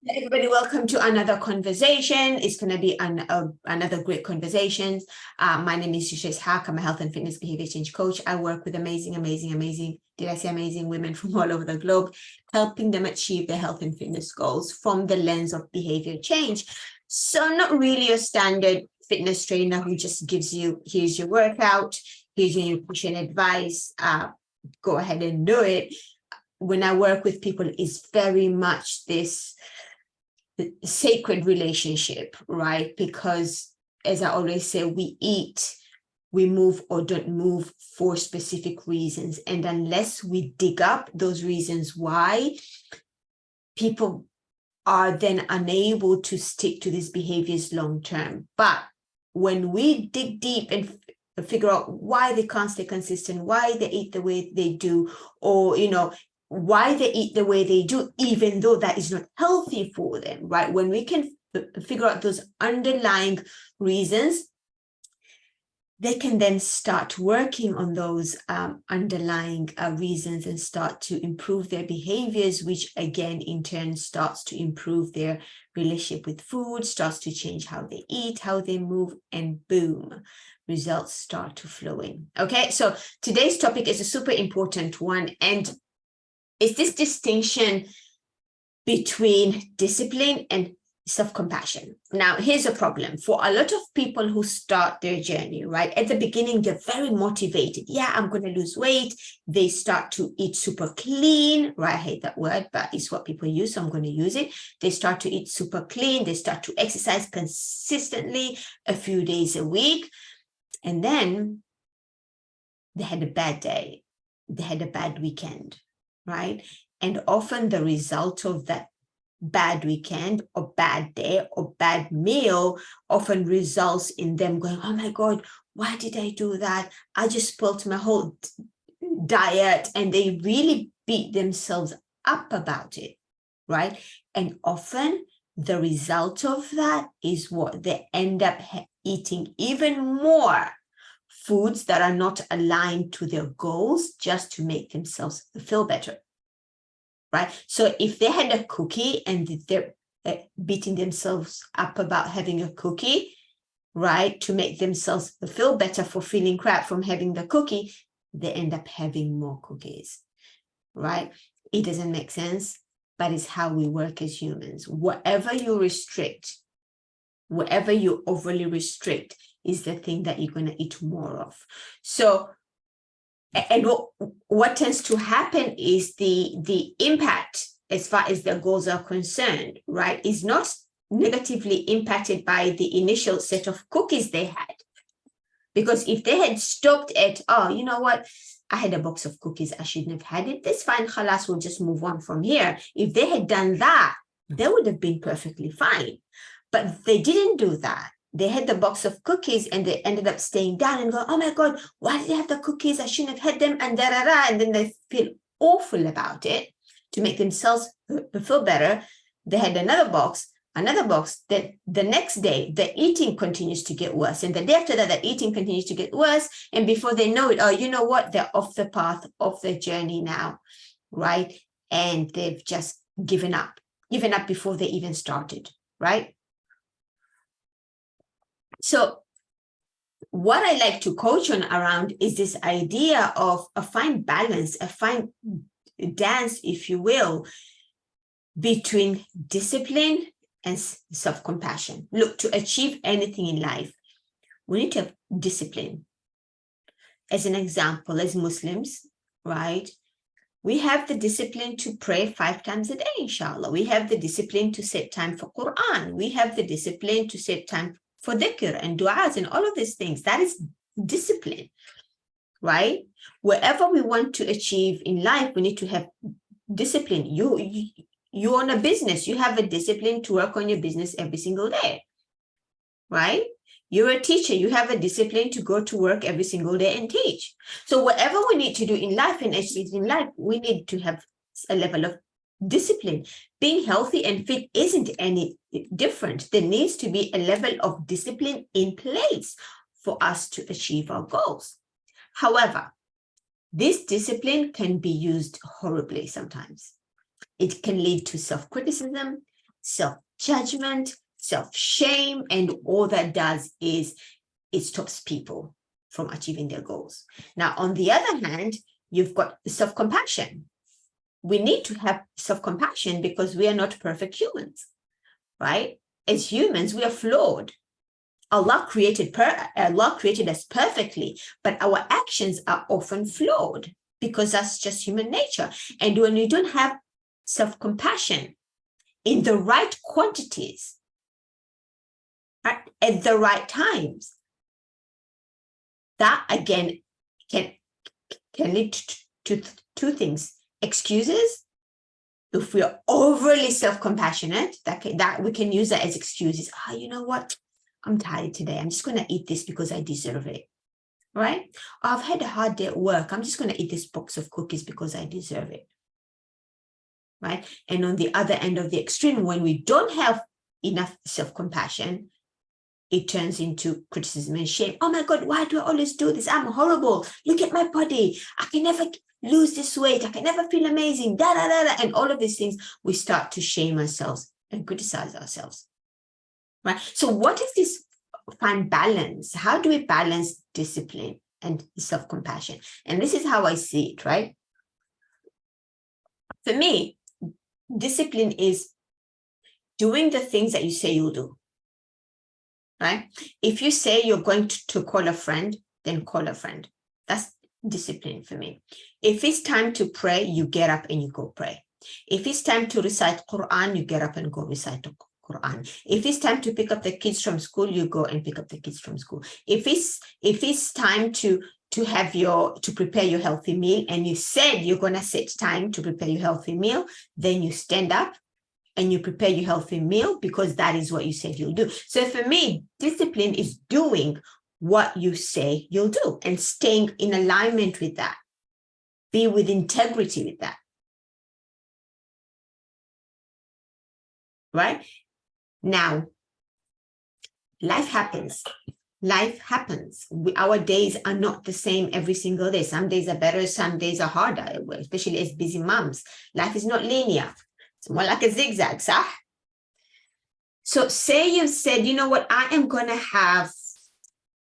Everybody, welcome to another conversation. It's going to be another great conversation. My name is Yusha Ishaq. I'm a health and fitness behavior change coach. I work with amazing women from all over the globe, helping them achieve their health and fitness goals from the lens of behavior change. So not really a standard fitness trainer who just gives you, here's your workout, here's your nutrition advice, go ahead and do it. When I work with people, it's very much this sacred relationship, right? Because as I always say, we eat, we move or don't move for specific reasons. And unless we dig up those reasons why, people are then unable to stick to these behaviors long term. But when we dig deep and figure out why they can't stay consistent, why they eat the way they do, or, why they eat the way they do, even though that is not healthy for them, right? When we can figure out those underlying reasons, they can then start working on those underlying reasons and start to improve their behaviors, which again, in turn, starts to improve their relationship with food, starts to change how they eat, how they move, and boom, results start to flow in. Okay, so today's topic is a super important one, and it's this distinction between discipline and self-compassion. Now, here's a problem for a lot of people who start their journey, right? At the beginning, they're very motivated. Yeah, I'm going to lose weight. They start to eat super clean, right? I hate that word, but it's what people use, so I'm going to use it. They start to eat super clean. They start to exercise consistently a few days a week. And then they had a bad day. They had a bad weekend, right? And often the result of that bad weekend or bad day or bad meal often results in them going, oh my God, why did I do that? I just spoiled my whole diet. And they really beat themselves up about it, right? And often the result of that is what they end up eating even more foods that are not aligned to their goals just to make themselves feel better, right? So if they had a cookie and they're beating themselves up about having a cookie, right, to make themselves feel better for feeling crap from having the cookie, they end up having more cookies, right? It doesn't make sense, but it's how we work as humans. Whatever you restrict, whatever you overly restrict, is the thing that you're going to eat more of. So, and what tends to happen is the impact as far as their goals are concerned, right, is not negatively impacted by the initial set of cookies they had. Because if they had stopped at, oh, you know what, I had a box of cookies, I shouldn't have had it, that's fine, khalas, we'll just move on from here. If they had done that, they would have been perfectly fine. But they didn't do that. They had the box of cookies and they ended up staying down and go, oh my God, why did they have the cookies? I shouldn't have had them, and da-da-da. And then they feel awful about it. To make themselves feel better, they had another box, that the next day, the eating continues to get worse. And the day after that, the eating continues to get worse. And before they know it, oh, you know what? They're off the path of their journey now, right? And they've just given up before they even started, right? So what I like to coach on around is this idea of a fine balance, a fine dance, if you will, between discipline and self-compassion. Look, to achieve anything in life, we need to have discipline. As an example, as Muslims, right, we have the discipline to pray 5 times a day, inshallah. We have the discipline to set time for Quran. We have the discipline to set time for dhikr and du'as and all of these things. That is discipline, right? Wherever we want to achieve in life, we need to have discipline. You own a business, you have a discipline to work on your business every single day, right? You're a teacher, you have a discipline to go to work every single day and teach. So whatever we need to do in life and achieve in life, we need to have a level of discipline. Being healthy and fit isn't any different. There needs to be a level of discipline in place for us to achieve our goals. However, this discipline can be used horribly sometimes. It can lead to self-criticism. self-judgment, self-shame, and all that does is it stops people from achieving their goals. Now, on the other hand, you've got self-compassion. We need to have self-compassion because we are not perfect humans, right? As humans, we are flawed. Allah created us perfectly, but our actions are often flawed because that's just human nature. And when you don't have self-compassion in the right quantities, right, at the right times, that again can lead to two things. Excuses. If we are overly self-compassionate, that we can use that as excuses. You know what? I'm tired today. I'm just going to eat this because I deserve it, right? I've had a hard day at work. I'm just going to eat this box of cookies because I deserve it, right? And on the other end of the extreme, when we don't have enough self-compassion, it turns into criticism and shame. Oh my God, why do I always do this? I'm horrible. Look at my body. I can never lose this weight. I can never feel amazing. And all of these things, we start to shame ourselves and criticize ourselves. Right. So what is this fine balance? How do we balance discipline and self-compassion? And this is how I see it, right? For me, discipline is doing the things that you say you'll do. Right? If you say you're going to call a friend, then call a friend. That's discipline for me. If it's time to pray, you get up and you go pray. If it's time to recite Quran, you get up and go recite the Quran. If it's time to pick up the kids from school, you go and pick up the kids from school. If it's time to prepare your healthy meal, and you said you're going to set time to prepare your healthy meal, then you stand up and you prepare your healthy meal because that is what you said you'll do. So for me, discipline is doing what you say you'll do and staying in alignment with that. Be with integrity with that. Right? Now, life happens. Life happens. Our days are not the same every single day. Some days are better, some days are harder, especially as busy moms. Life is not linear. It's more like a zigzag, sah? So say you said, you know what, I am going to have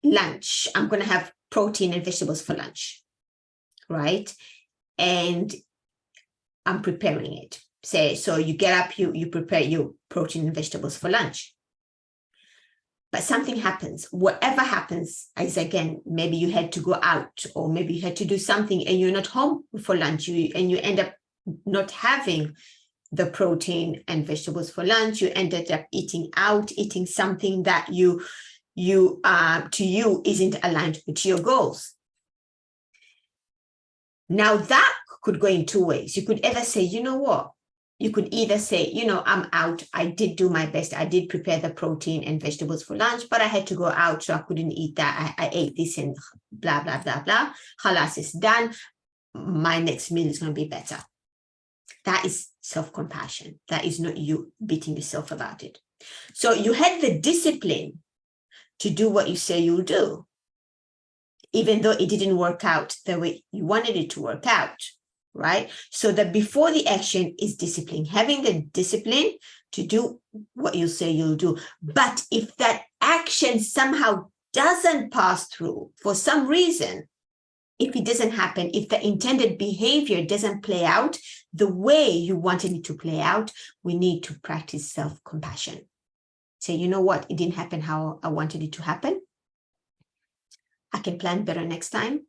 lunch. I'm going to have protein and vegetables for lunch, right? And I'm preparing it. So you get up, you prepare your protein and vegetables for lunch. But something happens. Whatever happens is, again, maybe you had to go out or maybe you had to do something and you're not home for lunch and you end up not having the protein and vegetables for lunch. You ended up eating out, eating something that to you isn't aligned with your goals. Now that could go in two ways. You could either say, you know what? You could either say, you know, I'm out. I did do my best. I did prepare the protein and vegetables for lunch, but I had to go out, so I couldn't eat that. I ate this and blah, blah, blah, blah. Halas is done. My next meal is going to be better. That is self-compassion. That is not you beating yourself about it. So you had the discipline to do what you say you'll do, even though it didn't work out the way you wanted it to work out. Right? So that before the action is discipline, having the discipline to do what you say you'll do. But if that action somehow doesn't pass through for some reason, if it doesn't happen, if the intended behavior doesn't play out the way you wanted it to play out, we need to practice self-compassion. Say, you know what? It didn't happen how I wanted it to happen. I can plan better next time.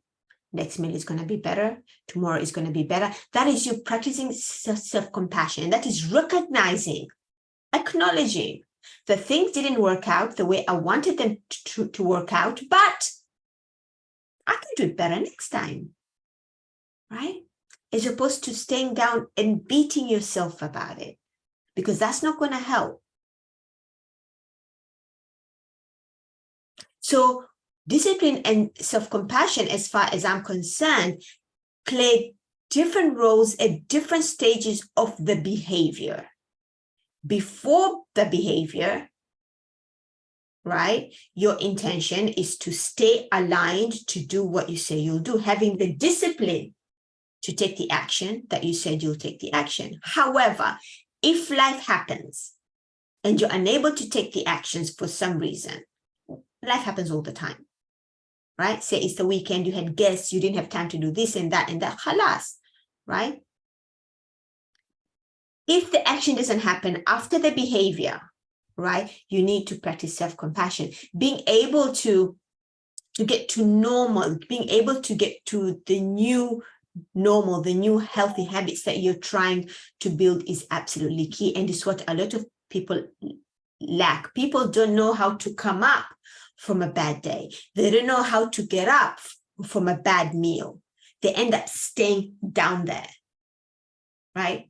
Next meal is going to be better. Tomorrow is going to be better. That is you practicing self-compassion. That is recognizing, acknowledging the things didn't work out the way I wanted them to work out, but I can do it better next time, right? As opposed to staying down and beating yourself about it, because that's not going to help. So discipline and self-compassion, as far as I'm concerned, play different roles at different stages of the behavior. Before the behavior, right, your intention is to stay aligned to do what you say you'll do, having the discipline to take the action that you said you'll take the action. However, if life happens and you're unable to take the actions for some reason. Life happens all the time, right? Say it's the weekend, you had guests, you didn't have time to do this and that, halas, right? If the action doesn't happen after the behavior, right, you need to practice self-compassion, being able to get to normal, being able to get to the new normal, the new healthy habits that you're trying to build is absolutely key. And it's what a lot of people lack. People don't know how to come up from a bad day. They don't know how to get up from a bad meal. They end up staying down there, right?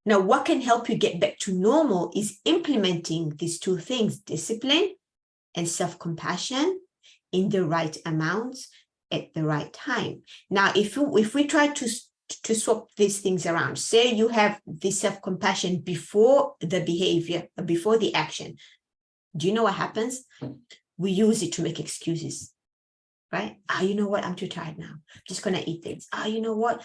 Now, what can help you get back to normal is implementing these two things, discipline and self-compassion, in the right amounts at the right time. Now, if we try to swap these things around, say you have the self-compassion before the behavior, before the action, do you know what happens? We use it to make excuses, right? You know what? I'm too tired now. I'm just going to eat things. You know what?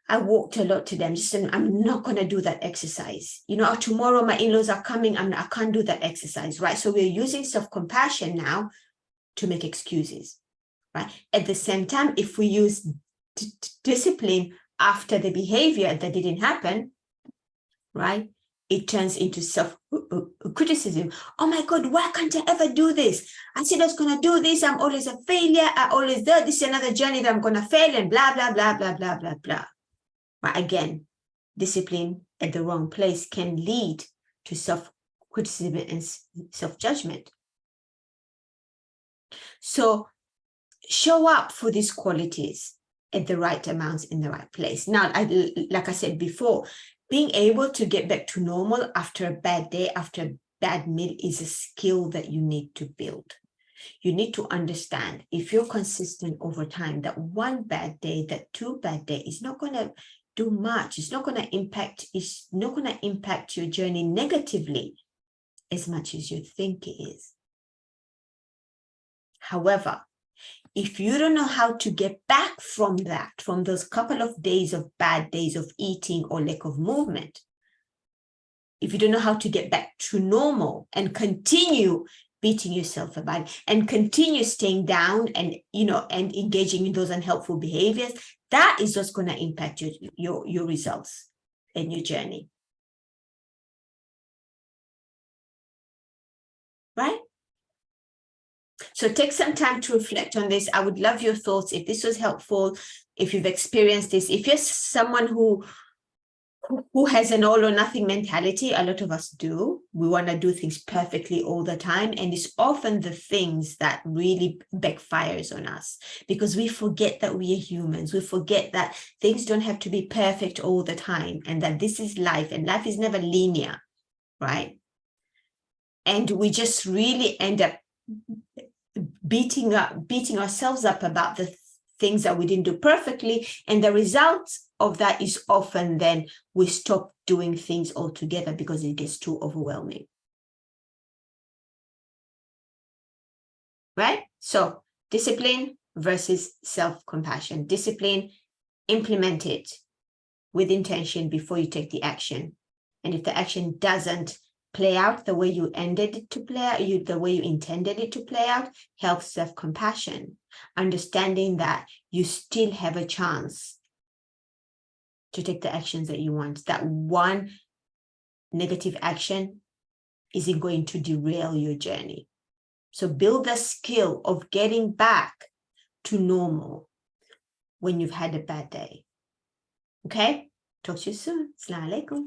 I walked a lot today. I'm not going to do that exercise. You know, tomorrow my in-laws are coming. I can't do that exercise, right? So we're using self-compassion now to make excuses, right? At the same time, if we use discipline after the behavior that didn't happen, right, it turns into self-criticism. Oh my God, why can't I ever do this? I said I was going to do this. I'm always a failure. I always do. This is another journey that I'm going to fail and blah, blah, blah, blah, blah, blah, blah. But again, discipline at the wrong place can lead to self-criticism and self-judgment. So show up for these qualities at the right amounts in the right place. Now, like I said before, being able to get back to normal after a bad day, after a bad meal is a skill that you need to build. You need to understand, if you're consistent over time, that one bad day, that two bad days is not going to do much. It's not going to impact your journey negatively as much as you think it is. However, if you don't know how to get back from those couple of days of bad days of eating or lack of movement, if you don't know how to get back to normal and continue beating yourself about it and continue staying down and, and engaging in those unhelpful behaviors, that is what's going to impact your results and your journey. Right? So take some time to reflect on this. I would love your thoughts. If this was helpful, if you've experienced this, if you're someone who has an all or nothing mentality, a lot of us do. We want to do things perfectly all the time. And it's often the things that really backfires on us, because we forget that we are humans. We forget that things don't have to be perfect all the time, and that this is life, and life is never linear, right? And we just really end up beating ourselves up about the things that we didn't do perfectly. And the result of that is often then we stop doing things altogether because it gets too overwhelming. Right? So discipline versus self-compassion. Discipline, implement it with intention before you take the action. And if the action doesn't play out the way you ended it to play out, the way you intended it to play out, help self-compassion, understanding that you still have a chance to take the actions that you want. That one negative action isn't going to derail your journey. So build the skill of getting back to normal when you've had a bad day. Okay? Talk to you soon. Assalamu alaikum.